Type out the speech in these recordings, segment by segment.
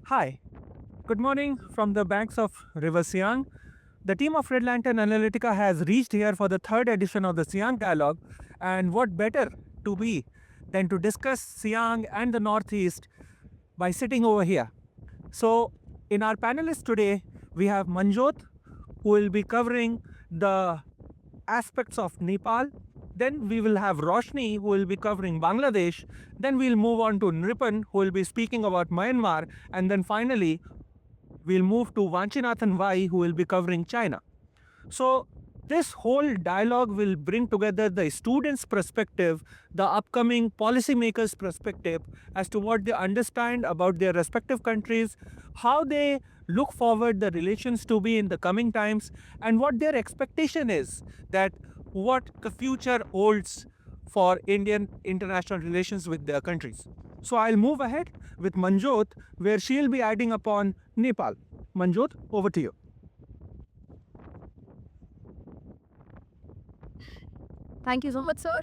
Hi, good morning from the banks of River Siang. The team of Red Lantern Analytica has reached here for the third edition of the Siang Dialogue, and what better to be than to discuss Siang and the Northeast by sitting over here. So, in our panelists today, we have Manjot, who will be covering the aspects of Nepal. Then we will have Roshni, who will be covering Bangladesh. Then we'll move on to Nripan, who will be speaking about Myanmar. And then finally, we'll move to Vanchinathan Vai, who will be covering China. So, this whole dialogue will bring together the students' perspective, the upcoming policymakers' perspective as to what they understand about their respective countries, how they look forward the relations to be in the coming times, and what their expectation is that what the future holds for Indian international relations with their countries. So I'll move ahead with Manjot, where she'll be adding upon Nepal. Manjot, over to you. Thank you so much, sir.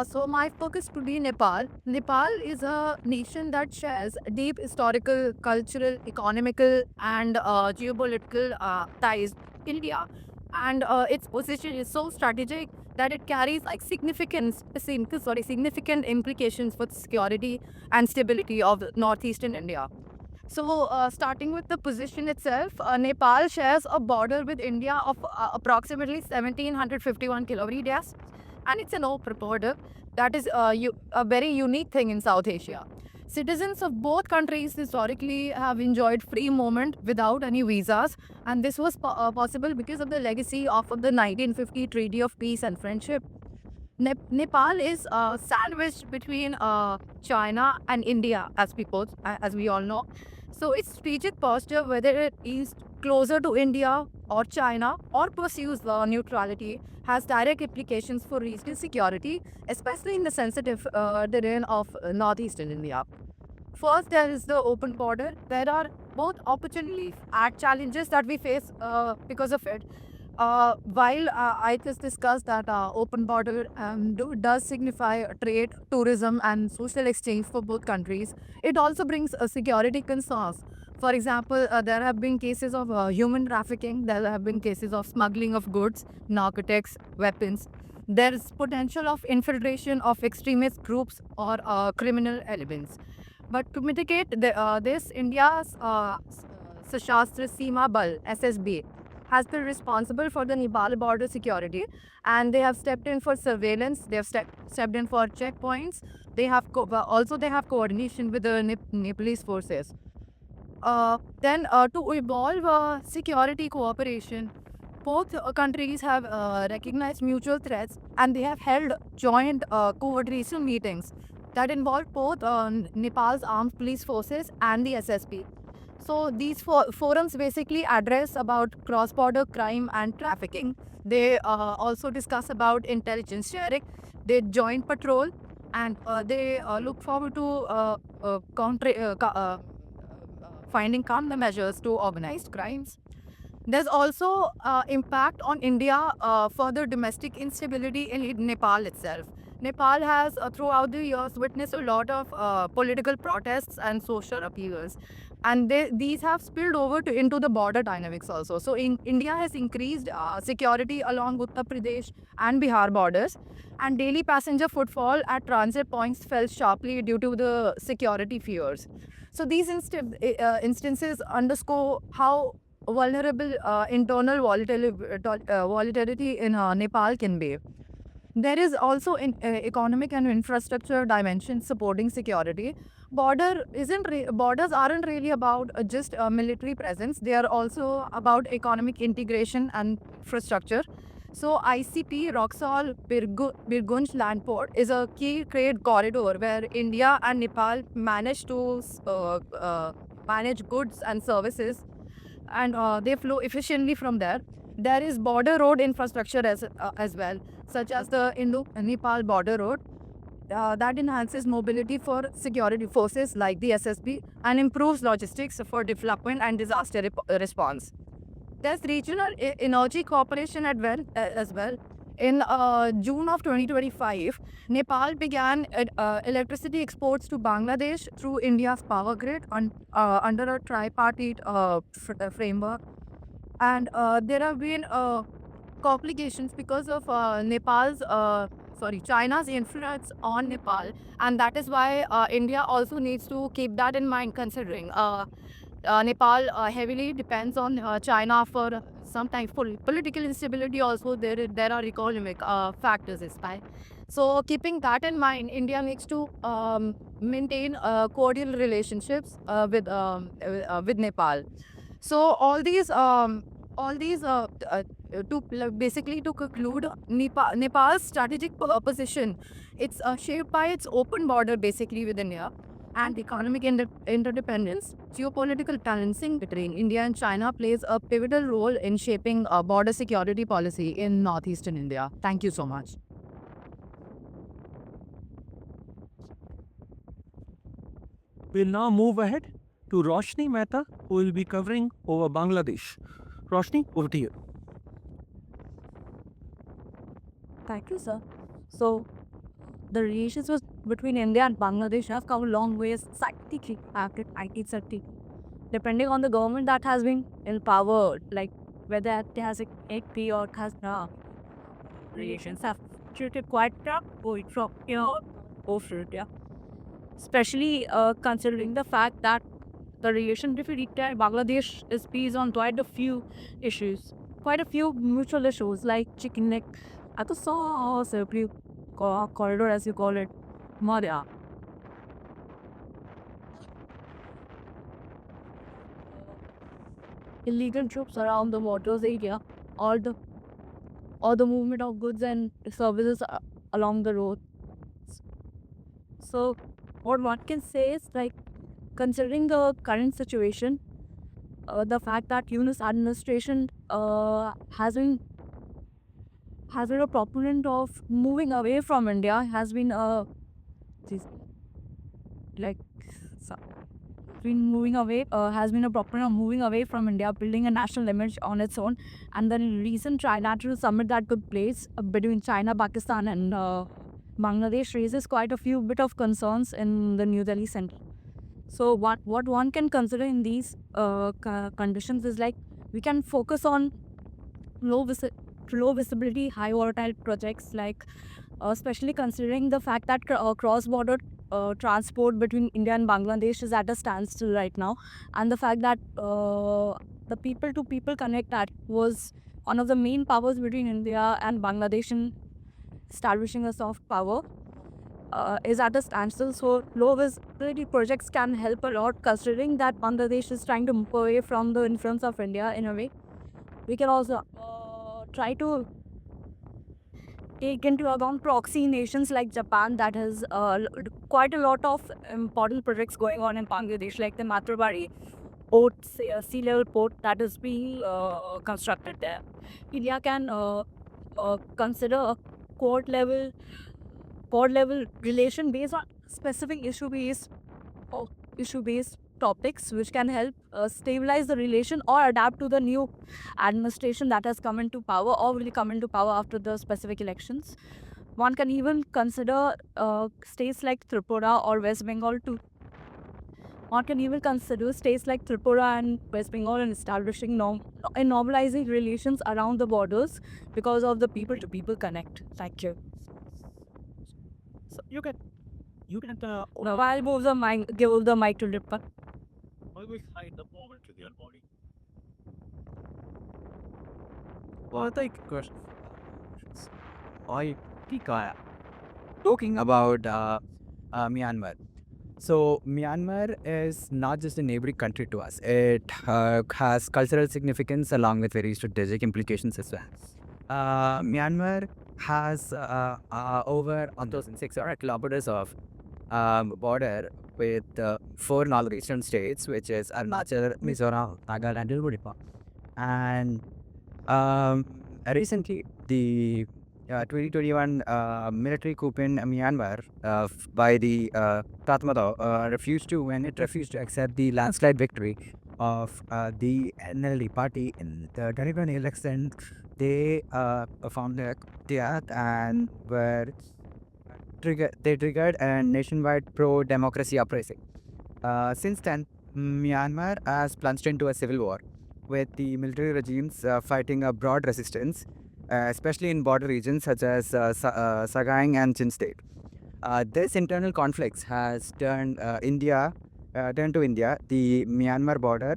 So my focus today Nepal. Nepal is a nation that shares deep historical, cultural, economical, and geopolitical ties with India, and its position is so strategic that it carries like significant implications for security and stability of northeastern India. So, starting with the position itself, Nepal shares a border with India of approximately 1751 kilometers, and it's an open border that is a very unique thing in South Asia. Citizens of both countries historically have enjoyed free movement without any visas, and this was possible because of the legacy of the 1950 Treaty of Peace and Friendship. Nepal is sandwiched between China and India, as we all know. So its strategic posture, whether it is closer to India or China or pursues neutrality, has direct implications for regional security, especially in the sensitive terrain of northeastern India. First, there is the open border. There are both opportunities and challenges that we face because of it. While I just discussed that open border does signify trade, tourism, and social exchange for both countries, it also brings security concerns. For example, there have been cases of human trafficking, there have been cases of smuggling of goods, narcotics, weapons. There is potential of infiltration of extremist groups or criminal elements. But to mitigate this, India's Sashastra Seema Bal (SSB) has been responsible for the Nepal border security, and they have stepped in for surveillance. They have stepped in for checkpoints. They have coordination with the Nepalese forces. Then to evolve security cooperation, both countries have recognized mutual threats, and they have held joint coordination meetings that involve both Nepal's armed police forces and the SSP. So these forums basically address about cross-border crime and trafficking. They also discuss about intelligence sharing. They joint patrol, and they look forward to finding countermeasures to organized crimes. There's also impact on India for the domestic instability in Nepal itself. Nepal has, throughout the years, witnessed a lot of political protests and social upheavals, and these have spilled over into the border dynamics also. So, India has increased security along Uttar Pradesh and Bihar borders, and daily passenger footfall at transit points fell sharply due to the security fears. So, these instances underscore how vulnerable internal volatility in Nepal can be. There is also an economic and infrastructure dimension supporting security. Borders aren't really about just military presence. They are also about economic integration and infrastructure. So ICP Roxol Birgunj land port is a key trade corridor where India and Nepal manage to manage goods and services, and they flow efficiently from there. There is border road infrastructure as well, such as the Indo-Nepal border road that enhances mobility for security forces like the SSB and improves logistics for development and disaster response. There's regional energy cooperation as well. In June of 2025, Nepal began electricity exports to Bangladesh through India's power grid under a tripartite framework. And there have been complications because of China's influence on Nepal, and that is why India also needs to keep that in mind, considering Nepal heavily depends on China for sometimes political instability. Also, there are economic factors as well. So, keeping that in mind, India needs to maintain cordial relationships with Nepal. So all these basically to conclude, Nepal's strategic position, it's shaped by its open border basically with India and economic interdependence. Geopolitical balancing between India and China plays a pivotal role in shaping border security policy in northeastern India. Thank you so much. We'll now move ahead to Roshni Mehta, who will be covering over Bangladesh. Roshni, over to you. Thank you, sir. So, the relations between India and Bangladesh have come a long way scientifically after 1970. Depending on the government that has been in power, like whether it has a AP or it has now, relations have treated quite tough going from here over India. Especially considering the fact that the relation between India and Bangladesh is based on quite a few issues, quite a few mutual issues like chicken neck. I just saw separate corridor as you call it, Maria. Illegal troops around the waters area, or the movement of goods and services along the road. So, what one can say is like considering the current situation, the fact that Yunus administration has been a proponent of moving away from India has been like so- been moving away has been a proponent of moving away from India, building a national image on its own. And then recent trilateral summit that took place between China, Pakistan, and Bangladesh raises quite a few bit of concerns in the New Delhi center. So what one can consider in these conditions is like we can focus on low, visi- low visibility, high volatile projects, like especially considering the fact that cross-border transport between India and Bangladesh is at a standstill right now, and the fact that the people-to-people connect that was one of the main powers between India and Bangladesh in establishing a soft power is at a standstill. So low visibility projects can help a lot, considering that Bangladesh is trying to move away from the influence of India in a way. We can also try to take into account proxy nations like Japan that has quite a lot of important projects going on in Bangladesh, like the Matrabari port, sea level port that is being constructed there. India can consider a court level relation based on specific issue based topics which can help stabilize the relation or adapt to the new administration that has come into power or will come into power after the specific elections. One can even consider states like Tripura or West Bengal to one can even consider states like Tripura and West Bengal in establishing and normalizing relations around the borders because of the people to people connect. Thank you. So you can Now I'll give the mic to Ripa. always hide the moment with your body. Well, I question. I think talking about Myanmar. So Myanmar is not just a neighboring country to us. It has cultural significance along with very strategic implications as well. Myanmar has over 1,600 kilometers of border with four northeastern states, which is Arunachal, Mizoram, Nagaland, and Tripura. And recently, the 2021 military coup in Myanmar by the Tatmadaw refused to accept the landslide victory of the NLD party in the 2020 election, they found a Tiat and they triggered a nationwide pro-democracy uprising. Since then, Myanmar has plunged into a civil war, with the military regimes fighting a broad resistance, especially in border regions such as Sagaing and Chin State. This internal conflicts has turned to India, the Myanmar border,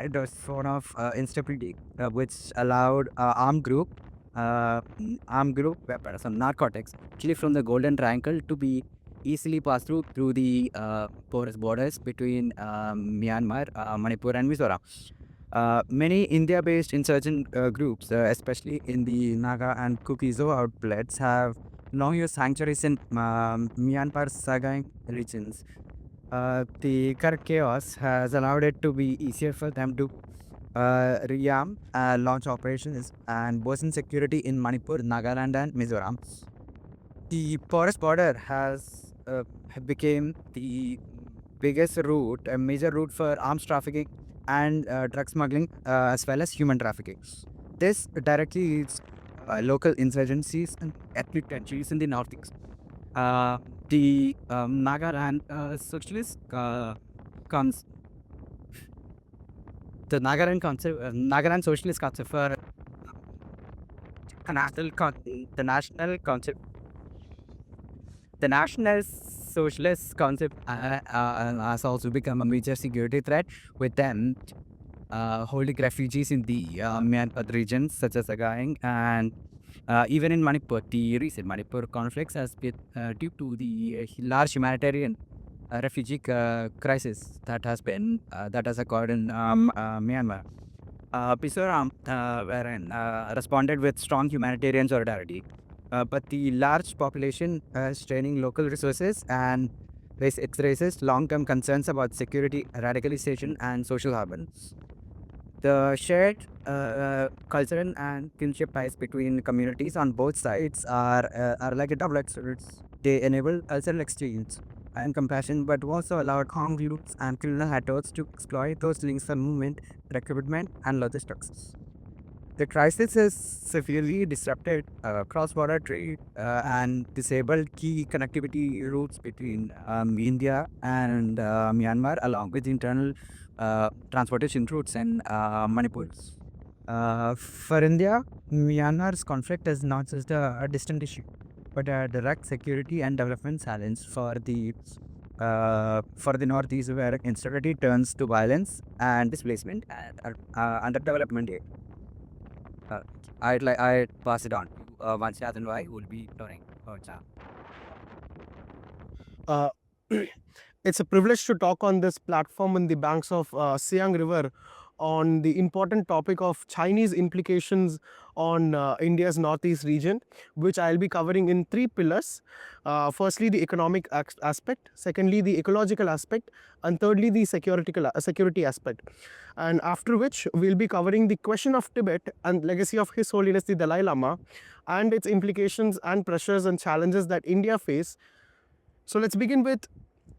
into a sort of instability, which allowed armed group weapons, some narcotics, actually from the Golden Triangle to be easily passed through the porous borders between Myanmar, Manipur, and Mizoram. Many India-based insurgent groups, especially in the Naga and Kuki-Zo outlets, have long used sanctuaries in Myanmar's Sagaing regions. The current chaos has allowed it to be easier for them to rearm, launch operations, and worsen security in Manipur, Nagaland, and Mizoram. The porous border has become the biggest route, a major route for arms trafficking and drug smuggling, as well as human trafficking. This directly leads local insurgencies and ethnic tensions in the northeast. The Nagaland socialist cons- the Nagaland socialist concept for the national concept the national socialist concept has also become a major security threat, with them holding refugees in the Myanmar regions such as Againg and even in Manipur. The recent Manipur conflicts has been due to the large humanitarian refugee crisis that has occurred in Myanmar. Mizoram responded with strong humanitarian solidarity, but the large population straining local resources and it raises long-term concerns about security, radicalization, and social harm. The shared cultural and kinship ties between communities on both sides are like a double-edged sword. They enable cultural exchange and compassion, but also allowed armed groups and criminal networks to exploit those links for movement, recruitment, and logistics. The crisis has severely disrupted cross-border trade and disabled key connectivity routes between India and Myanmar, along with internal transportation routes in Manipur. For India, Myanmar's conflict is not just a distant issue, but a direct security and development challenge for the Northeast, where instability turns to violence and displacement and underdevelopment. Uh, I'd pass it on to Vanshad and who will be turning. Uh, it's a privilege to talk on this platform in the banks of Siang River on the important topic of Chinese implications on India's northeast region, which I'll be covering in three pillars. Firstly, the economic aspect, secondly, the ecological aspect, and thirdly, the security aspect. And after which, we'll be covering the question of Tibet and legacy of His Holiness the Dalai Lama and its implications and pressures and challenges that India face. So let's begin with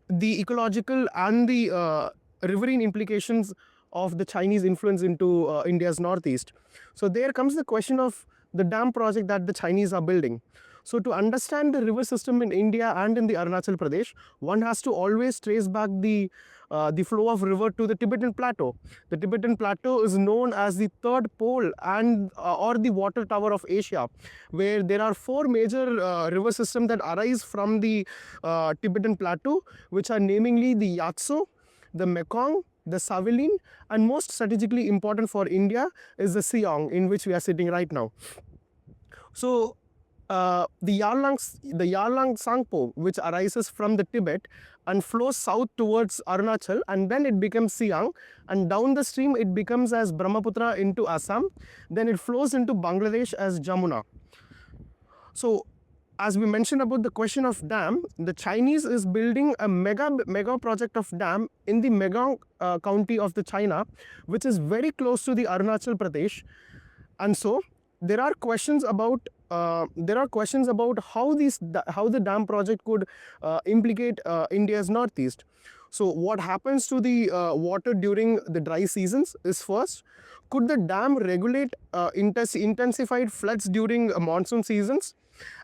the ecological and the riverine implications of the Chinese influence into India's northeast. So there comes the question of the dam project that the Chinese are building. So to understand the river system in India and in the Arunachal Pradesh, one has to always trace back the flow of river to the Tibetan Plateau. The Tibetan Plateau is known as the third pole and or the water tower of Asia, where there are four major river systems that arise from the Tibetan Plateau, which are namely the Yatso, the Mekong, the Savilin, and most strategically important for India is the Siang, in which we are sitting right now. So the Yarlang Sangpo, which arises from the Tibet and flows south towards Arunachal, and then it becomes Siang, and down the stream it becomes as Brahmaputra into Assam, then it flows into Bangladesh as Jamuna. So as we mentioned about the question of dam, the Chinese is building a mega project of dam in the Megong county of the China, which is very close to the Arunachal Pradesh. And so there are questions about how the dam project could implicate India's northeast. So what happens to the water during the dry seasons is first, could the dam regulate intensified floods during monsoon seasons?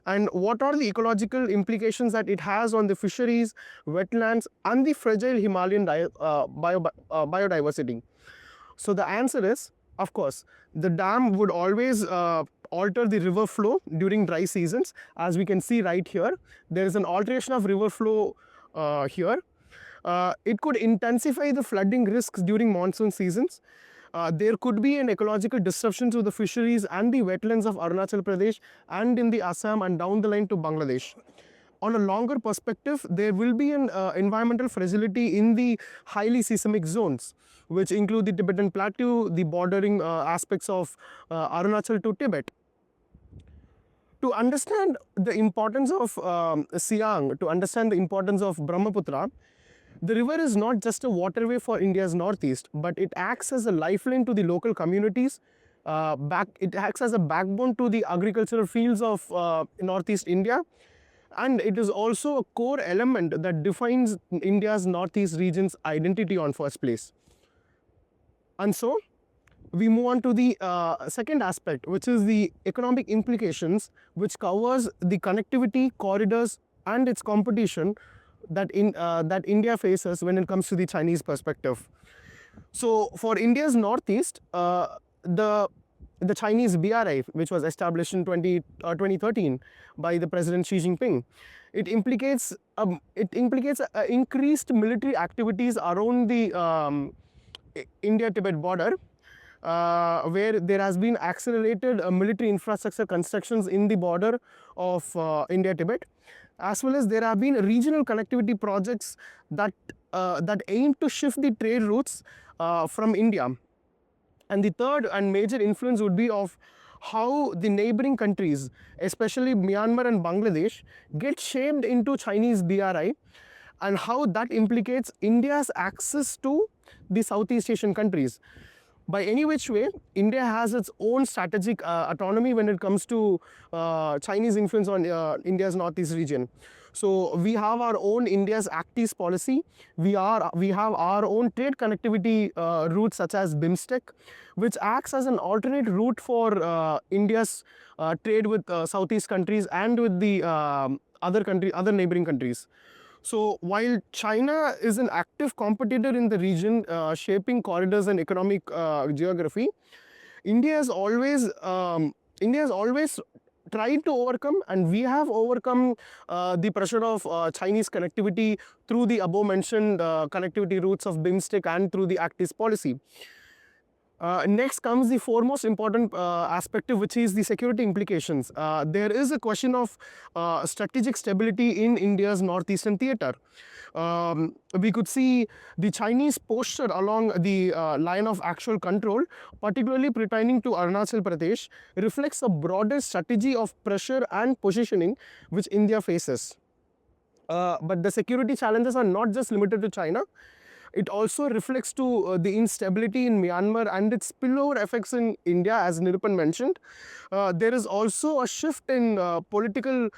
And what are the ecological implications that it has on the fisheries, wetlands, and the fragile Himalayan biodiversity? So the answer is, of course, the dam would always alter the river flow during dry seasons. As we can see right here, there is an alteration of river flow here. It could intensify the flooding risks during monsoon seasons. There could be an ecological disruption to the fisheries and the wetlands of Arunachal Pradesh and in the Assam and down the line to Bangladesh. On a longer perspective, there will be an environmental fragility in the highly seismic zones, which include the Tibetan Plateau, the bordering aspects of Arunachal to Tibet. To understand the importance of Siang, to understand the importance of Brahmaputra, the river is not just a waterway for India's northeast, but it acts as a lifeline to the local communities. It acts as a backbone to the agricultural fields of northeast India, and it is also a core element that defines India's northeast region's identity on first place. And so, we move on to the second aspect, which is the economic implications, which covers the connectivity, corridors, and its competition that India faces when it comes to the Chinese perspective. So, for India's northeast, the Chinese BRI, which was established in 2013 by the President Xi Jinping, it implicates increased military activities around the India-Tibet border, where there has been accelerated military infrastructure constructions in the border of India-Tibet, as well as there have been regional connectivity projects that aim to shift the trade routes from India. And the third and major influence would be of how the neighboring countries, especially Myanmar and Bangladesh, get shaped into Chinese BRI, and how that implicates India's access to the Southeast Asian countries. By any which way, India has its own strategic autonomy when it comes to Chinese influence on India's northeast region. So we have our own India's Act East policy. We have our own trade connectivity routes such as BIMSTEC, which acts as an alternate route for India's trade with Southeast countries and with the other neighboring countries. So while China is an active competitor in the region, shaping corridors and economic geography, India has always tried to overcome, and we have overcome the pressure of Chinese connectivity through the above mentioned connectivity routes of BIMSTEC and through the Act East policy. Next comes the foremost important aspect, which is the security implications. There is a question of strategic stability in India's northeastern theatre. We could see the Chinese posture along the line of actual control, particularly pertaining to Arunachal Pradesh, reflects a broader strategy of pressure and positioning which India faces. But the security challenges are not just limited to China. It also reflects to the instability in Myanmar and its spillover effects in India, as Nirupan mentioned. There is also a shift in political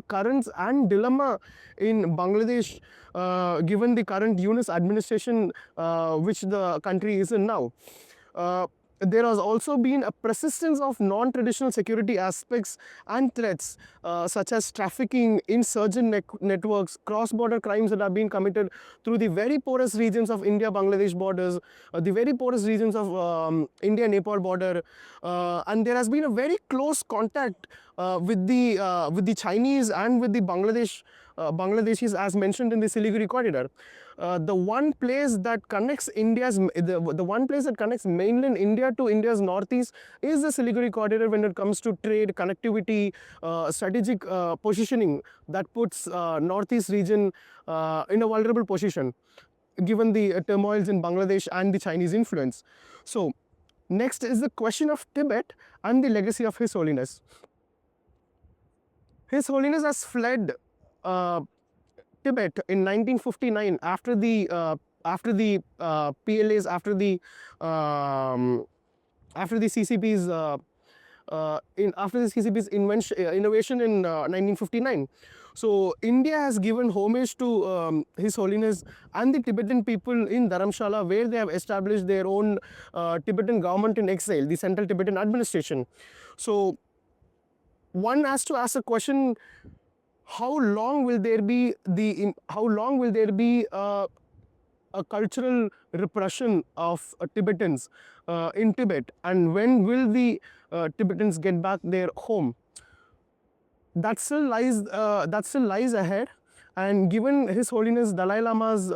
currents and dilemma in Bangladesh, given the current Yunus administration which the country is in now. There has also been a persistence of non-traditional security aspects and threats such as trafficking, insurgent networks, cross-border crimes that have been committed through the very porous regions of India-Bangladesh borders, the very porous regions of India-Nepal border, and there has been a very close contact with the Chinese and with the Bangladeshis, as mentioned in the Siliguri corridor. The one place that connects mainland India to India's northeast is the Siliguri corridor when it comes to trade, connectivity, strategic positioning that puts northeast region in a vulnerable position, given the turmoils in Bangladesh and the Chinese influence. So, next is the question of Tibet and the legacy of His Holiness. His Holiness has fled Tibet in 1959 after the PLAs, after the CCP's innovation in 1959. So India has given homage to His Holiness and the Tibetan people in Dharamshala, where they have established their own Tibetan government in exile, the Central Tibetan Administration. So one has to ask a question: how long will there be a cultural repression of Tibetans in Tibet, and when will the Tibetans get back their home? That still lies ahead. And given His Holiness Dalai Lama's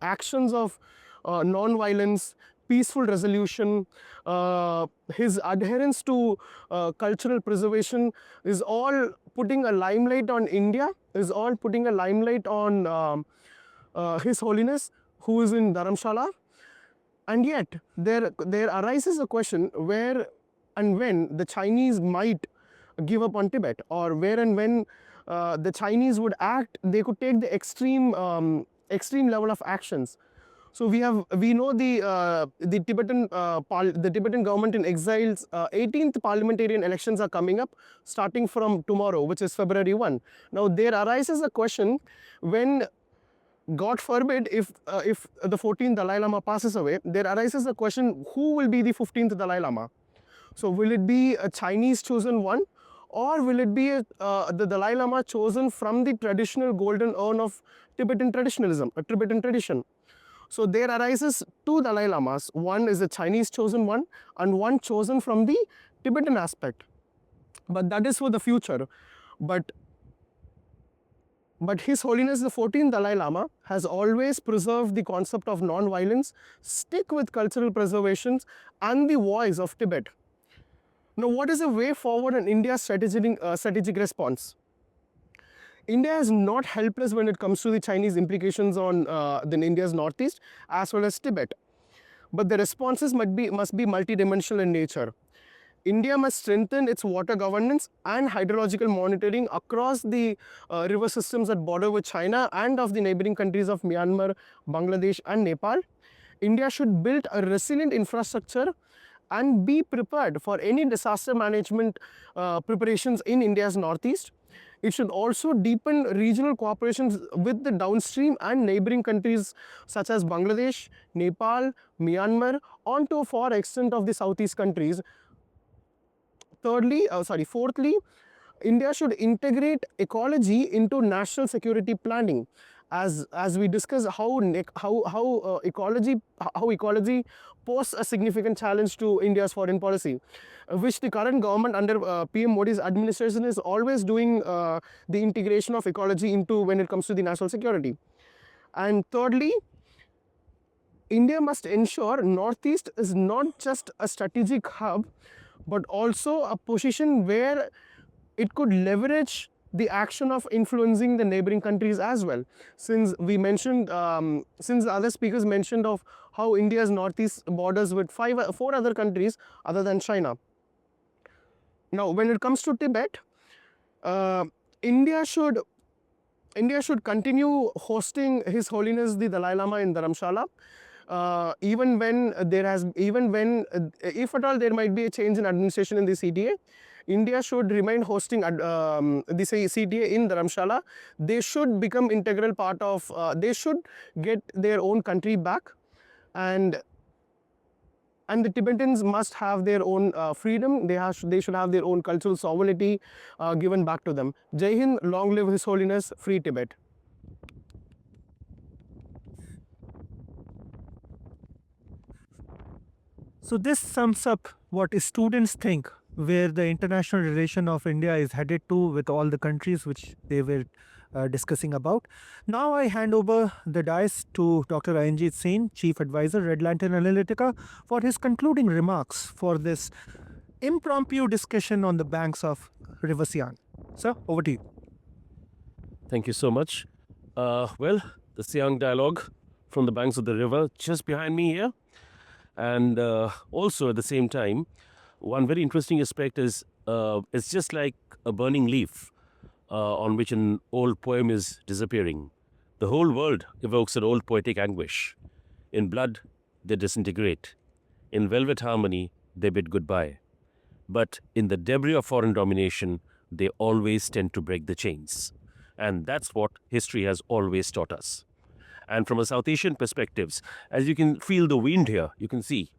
actions of non-violence, peaceful resolution, his adherence to cultural preservation is all putting a limelight on India, is all putting a limelight on His Holiness, who is in Dharamshala. And yet, there arises a question where and when the Chinese might give up on Tibet, or where and when the Chinese would act, they could take the extreme level of actions. So we know the Tibetan government in exile's 18th parliamentarian elections are coming up, starting from tomorrow, which is February 1. Now there arises a question, when God forbid, if the 14th Dalai Lama passes away, there arises a question: who will be the 15th Dalai Lama? So will it be a Chinese chosen one, or will it be the Dalai Lama chosen from the traditional golden urn of Tibetan traditionalism, a Tibetan tradition? So there arises two Dalai Lamas. One is a Chinese chosen one, and one chosen from the Tibetan aspect. But that is for the future. But His Holiness the 14th Dalai Lama has always preserved the concept of non-violence, stick with cultural preservations, and the voice of Tibet. Now, what is the way forward in India's strategic response? India is not helpless when it comes to the Chinese implications on India's northeast as well as Tibet. But the responses must be multidimensional in nature. India must strengthen its water governance and hydrological monitoring across the river systems that border with China and of the neighboring countries of Myanmar, Bangladesh, and Nepal. India should build a resilient infrastructure and be prepared for any disaster management preparations in India's northeast. It should also deepen regional cooperations with the downstream and neighboring countries such as Bangladesh, Nepal, Myanmar, on to a far extent of the southeast countries. Fourthly, India should integrate ecology into national security planning. As we discuss how ecology poses a significant challenge to India's foreign policy, which the current government under PM Modi's administration is always doing the integration of ecology into when it comes to the national security. And thirdly, India must ensure Northeast is not just a strategic hub, but also a position where it could leverage the action of influencing the neighboring countries as well. Since we mentioned, since the other speakers mentioned of how India's northeast borders with four other countries other than China. Now, when it comes to Tibet, India should continue hosting His Holiness the Dalai Lama in Dharamshala. Even when if at all there might be a change in administration in the CTA, India should remain hosting the CTA in Dharamshala. They should become integral part of, they should get their own country back, and the Tibetans must have their own freedom. They should have their own cultural sovereignty given back to them. Jai Hind, long live His Holiness, free Tibet. So this sums up what students think where the international relation of India is headed to with all the countries which they were discussing about. Now I hand over the dais to Dr. Ayanjit Sen, Chief Advisor, Red Lantern Analytica, for his concluding remarks for this impromptu discussion on the banks of River Siang. Sir, over to you. Thank you so much. Well, the Siang dialogue from the banks of the river just behind me here. And also at the same time, one very interesting aspect is it's just like a burning leaf on which an old poem is disappearing. The whole world evokes an old poetic anguish. In blood, they disintegrate. In velvet harmony, they bid goodbye. But in the debris of foreign domination, they always tend to break the chains. And that's what history has always taught us. And from a South Asian perspectives, as you can feel the wind here, you can see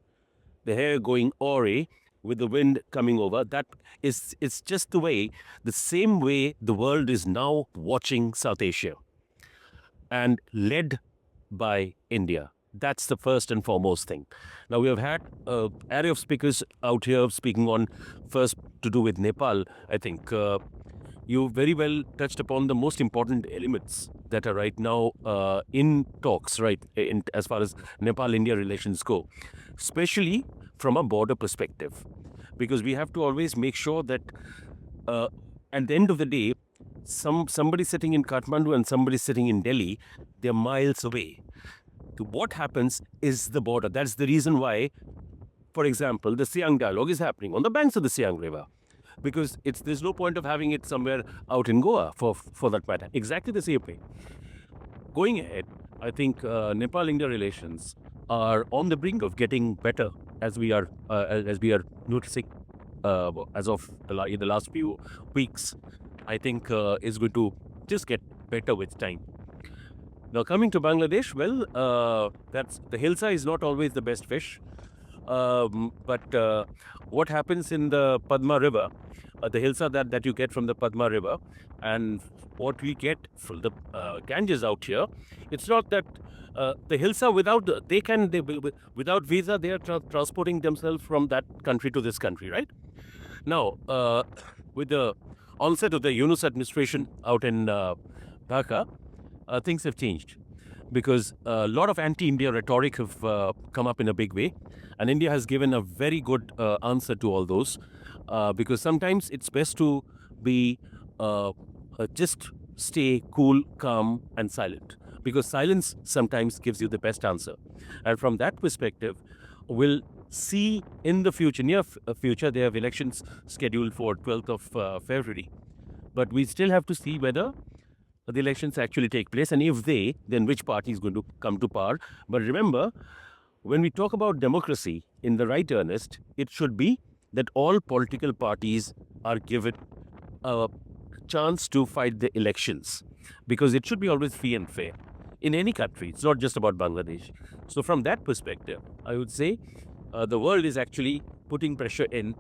the hair going awry with the wind coming over. That is, it's just the same way the world is now watching South Asia, and led by India. That's the first and foremost thing. Now, we have had an array of speakers out here speaking on first to do with Nepal. I think you very well touched upon the most important elements that are right now in talks, right, as far as Nepal-India relations go, especially from a border perspective. Because we have to always make sure that at the end of the day, somebody sitting in Kathmandu and somebody sitting in Delhi, they're miles away. What happens is the border. That's the reason why, for example, the Siang dialogue is happening on the banks of the Siang River. Because there's no point of having it somewhere out in Goa for that matter. Exactly the same way. Going ahead, I think Nepal-India relations are on the brink of getting better as we are noticing as of in the last few weeks. I think is going to just get better with time. Now, coming to Bangladesh, well, that's the hilsa is not always the best fish. But what happens in the Padma River, the hilsa that you get from the Padma River, and what we get from the Ganges out here, it's not that the hilsa without visa they are transporting themselves from that country to this country, right? Now, with the onset of the Yunus administration out in Dhaka, things have changed, because a lot of anti-India rhetoric have come up in a big way, and India has given a very good answer to all those, because sometimes it's best to be just stay cool, calm, and silent, because silence sometimes gives you the best answer. And from that perspective, we'll see in the future, near future, they have elections scheduled for 12th of February, but we still have to see whether the elections actually take place, and if then which party is going to come to power. But remember, when we talk about democracy in the right earnest, it should be that all political parties are given a chance to fight the elections, because it should be always free and fair in any country. It's not just about Bangladesh. So from that perspective, I would say the world is actually putting pressure in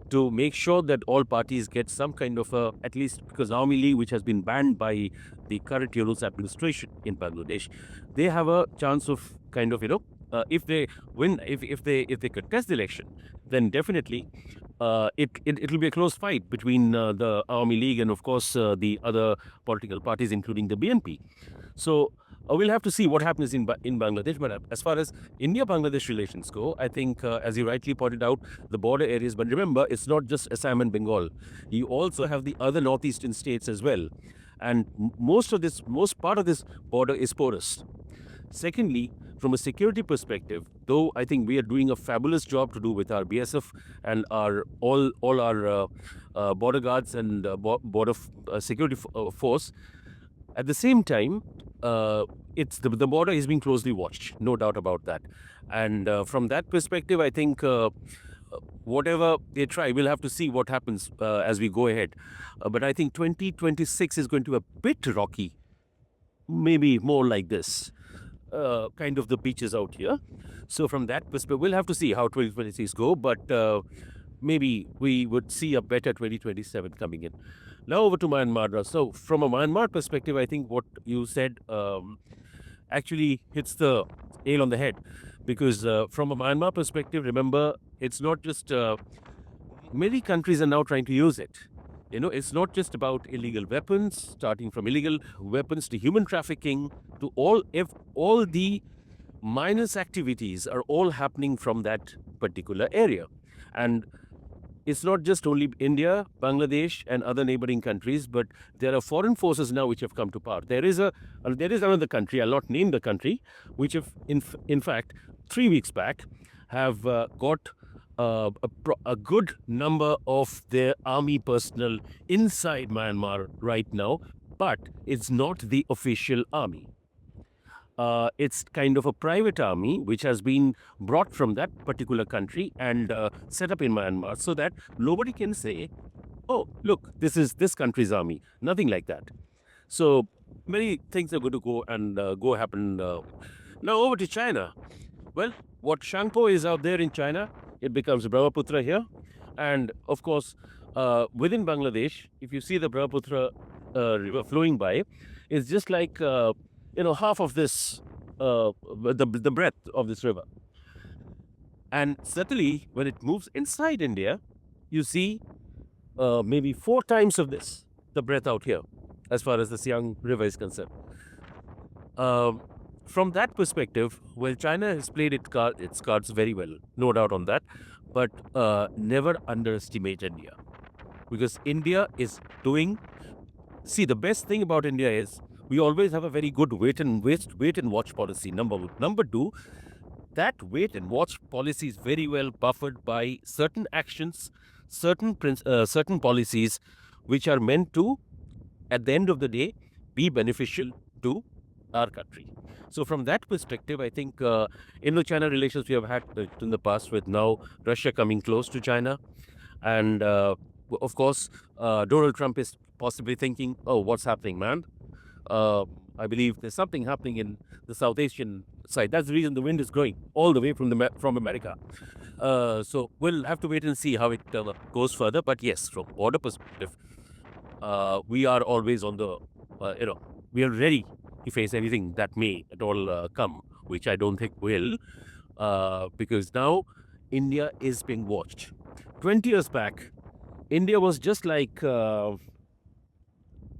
to make sure that all parties get some kind of at least, because Awami League, which has been banned by the current Yunus administration in Bangladesh, they have a chance of kind of, if they win, if they contest the election, then definitely it'll be a close fight between the Awami League and, of course, the other political parties, including the BNP. So we'll have to see what happens in Bangladesh. But as far as India-Bangladesh relations go, I think, as you rightly pointed out, the border areas. But remember, it's not just Assam and Bengal. You also have the other northeastern states as well. And most part of this border is porous. Secondly, from a security perspective, though I think we are doing a fabulous job to do with our BSF and all our border guards and border security force, at the same time, it's the border is being closely watched, no doubt about that. And from that perspective, I think whatever they try, we'll have to see what happens as we go ahead. But I think 2026 is going to be a bit rocky, maybe more like this, kind of the beaches out here. So from that perspective, we'll have to see how 2026 go, but maybe we would see a better 2027 coming in. Now over to Myanmar. So from a Myanmar perspective, I think what you said actually hits the nail on the head, because from a Myanmar perspective, remember, it's not just many countries are now trying to use it. It's not just about illegal weapons, starting from illegal weapons to human trafficking to all the minus activities are all happening from that particular area. And it's not just only India, Bangladesh, and other neighboring countries, but there are foreign forces now which have come to power. There is another country, I'll not name the country, which have, in fact, 3 weeks back, have got a good number of their army personnel inside Myanmar right now, but it's not the official army. It's kind of a private army which has been brought from that particular country and set up in Myanmar, so that nobody can say, oh, look, this is this country's army. Nothing like that. So many things are going to go happen. Now over to China. Well, what Shangpo is out there in China, it becomes Brahmaputra here. And of course, within Bangladesh, if you see the Brahmaputra river flowing by, it's just like, half of this, the breadth of this river. And certainly, when it moves inside India, you see maybe 4 times of this, the breadth out here, as far as the Siang River is concerned. From that perspective, well, China has played its cards very well, no doubt on that, but never underestimate India, because India is doing. See, the best thing about India is we always have a very good wait and watch policy. Number one. Number two, that wait and watch policy is very well buffered by certain actions, certain policies, which are meant to, at the end of the day, be beneficial to our country. So from that perspective, I think Indo-China relations we have had in the past, with now Russia coming close to China, and of course Donald Trump is possibly thinking, oh, what's happening, man? I believe there's something happening in the South Asian side. That's the reason the wind is growing all the way from America. So we'll have to wait and see how it goes further. But yes, from border perspective, we are always on the, we are ready to face anything that may at all come, which I don't think will, because now India is being watched. 20 years back, India was just like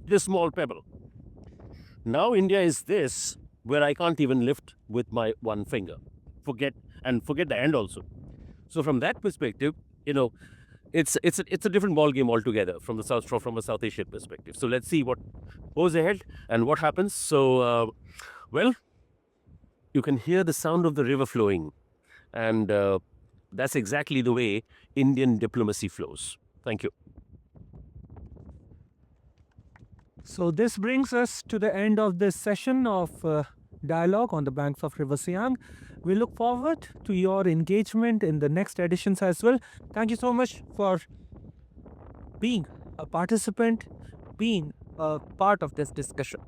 this small pebble. Now India is this, where I can't even lift with my one finger. Forget the hand also. So from that perspective, it's a different ball game altogether from a South Asian perspective. So let's see what goes ahead and what happens. So well, you can hear the sound of the river flowing, and that's exactly the way Indian diplomacy flows. Thank you. So this brings us to the end of this session of dialogue on the banks of River Siang. We look forward to your engagement in the next editions as well. Thank you so much for being a participant, being a part of this discussion.